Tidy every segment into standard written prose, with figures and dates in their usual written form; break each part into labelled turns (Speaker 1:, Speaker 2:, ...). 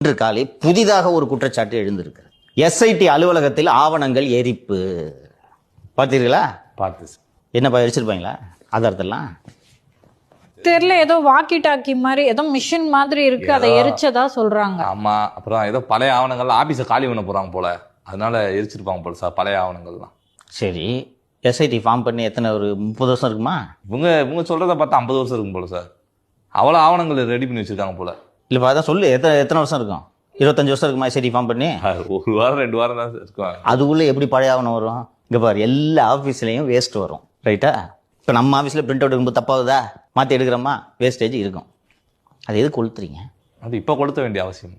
Speaker 1: இன்று காலை புதிதாக ஒரு குற்றச்சாட்டு எழுந்திருக்கிறது. எஸ்ஐடி அலுவலகத்தில் ஆவணங்கள் எரிப்பு. பார்த்தீர்களா?
Speaker 2: பார்த்து
Speaker 1: என்னப்பா எரிச்சிருப்பாங்களா ஆதாரத்தெல்லாம்?
Speaker 3: தெரியல, ஏதோ வாக்கி டாக்கி மாதிரி ஏதோ மிஷின் மாதிரி இருக்கு, அதை எரிச்சதா சொல்றாங்க.
Speaker 2: ஆமா, அப்புறம் ஏதோ பழைய ஆவணங்கள் ஆபீஸை காலி பண்ண போறாங்க போல, அதனால எரிச்சிருப்பாங்க போல சார் பழைய ஆவணங்கள்லாம்.
Speaker 1: சரி, எஸ்ஐடி ஃபார்ம் பண்ணி எத்தனை, ஒரு 30 வருஷம் இருக்குமா?
Speaker 2: இவங்க சொல்றத பார்த்தா 50 வருஷம் இருக்கும் போல சார். அவ்வளோ ஆவணங்கள் ரெடி பண்ணி வச்சிருக்காங்க போல.
Speaker 1: இல்லைப்பா, அதான் சொல்லு, எத்தனை வருஷம் இருக்கும்? 25 வருஷம் இருக்குமா எஸ்ஐடி ஃபார்ம் பண்ணி?
Speaker 2: ஒரு வாரம் 2 வாரம் தான் இருக்கும்.
Speaker 1: அதுக்குள்ளே எப்படி பழைய ஆவணம் வரும்? இங்கே பாரு, எல்லா ஆஃபீஸ்லேயும் வேஸ்ட் வரும், ரைட்டா? இப்போ நம்ம ஆஃபீஸில் பிரிண்ட் அவுட் இருக்கும்போது தப்பாகுதா? மாற்றி எடுக்கிறோமா? வேஸ்டேஜ் இருக்கும். அது எது கொளுத்துறீங்க?
Speaker 2: அது இப்போ கொளுத்த வேண்டிய அவசியம்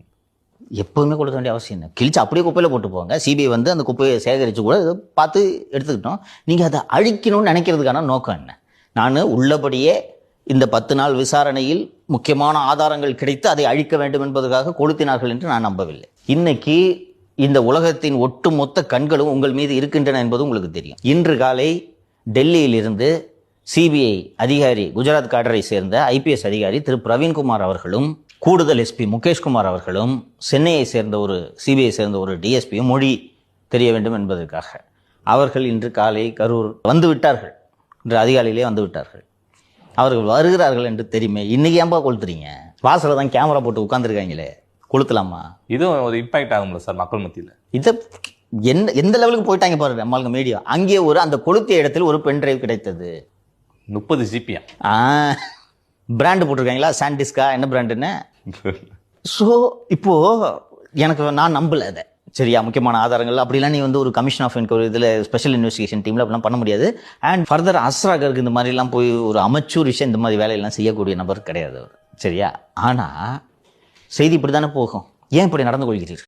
Speaker 1: எப்போவுமே கொடுக்க வேண்டிய அவசியம் இல்லை. கிழிச்சு அப்படியே குப்பையில் போட்டு போங்க. சிபிஐ வந்து அந்த குப்பையை சேகரித்து கூட இதை பார்த்து எடுத்துக்கிட்டோம். நீங்கள் அதை அழிக்கணும்னு நினைக்கிறதுக்கான நோக்கம் என்ன? நான் உள்ளபடியே இந்த 10 நாள் விசாரணையில் முக்கியமான ஆதாரங்கள் கிடைத்து அதை அழிக்க வேண்டும் என்பதற்காக கொளுத்தினார்கள் என்று நான் நம்பவில்லை. இன்னைக்கு இந்த உலகத்தின் ஒட்டுமொத்த கண்களும் உங்கள் மீது இருக்கின்றன என்பது உங்களுக்கு தெரியும். இன்று காலை டெல்லியிலிருந்து சிபிஐ அதிகாரி, குஜராத் காடரை சேர்ந்த ஐபிஎஸ் அதிகாரி திரு பிரவீன்குமார் அவர்களும், கூடுதல் எஸ்பி முகேஷ்குமார் அவர்களும், சென்னையை சேர்ந்த ஒரு சிபிஐ சேர்ந்த ஒரு டிஎஸ்பியும் மொழி தெரிய வேண்டும் என்பதற்காக அவர்கள் இன்று காலை கரூர் வந்து விட்டார்கள். இன்று அதிகாலையிலே வந்து விட்டார்கள். அவர்கள் வருகிறார்கள் என்று தெரியுமே. இன்னைக்கு ஏன்பா கொளுத்துறீங்க? வாசல தான் கேமரா போட்டு உட்காந்துருக்காங்களே, கொளுத்தலாமா?
Speaker 2: இதுவும் ஒரு இம்பாக்ட் ஆகும்ல சார் மக்கள் மத்தியில்.
Speaker 1: இதை எந்த லெவலுக்கு போயிட்டாங்க பாருங்க நம்மளுக்கு மீடியா. அங்கே அந்த கொளுத்திய இடத்தில் ஒரு பென் டிரைவ் கிடைத்தது.
Speaker 2: 30 GB.
Speaker 1: பிராண்டு போட்டிருக்காங்களா? சாண்டிஸ்கா என்ன பிராண்டுன்னு? ஸோ இப்போ நான் நம்பல அதை. சரியா, முக்கியமான ஆதாரங்கள் அப்படிலாம் நீ வந்து ஒரு கமிஷன் ஆஃப் என்கொயரி இதில் ஸ்பெஷல் இன்வெஸ்டிகேஷன் டீமில் அப்படிலாம் பண்ண முடியாது. அண்ட் ஃபர்தர் அஸ்ராகருக்கு இந்த மாதிரிலாம் போய் ஒரு அமெச்சூர் விஷயம் இந்த மாதிரி வேலையெல்லாம் செய்யக்கூடிய நபர் கிடையாது அவர். சரியா? ஆனால் செய்தி இப்படி தானே போகும். ஏன் இப்படி நடந்து கொள்கிறீர்கள்?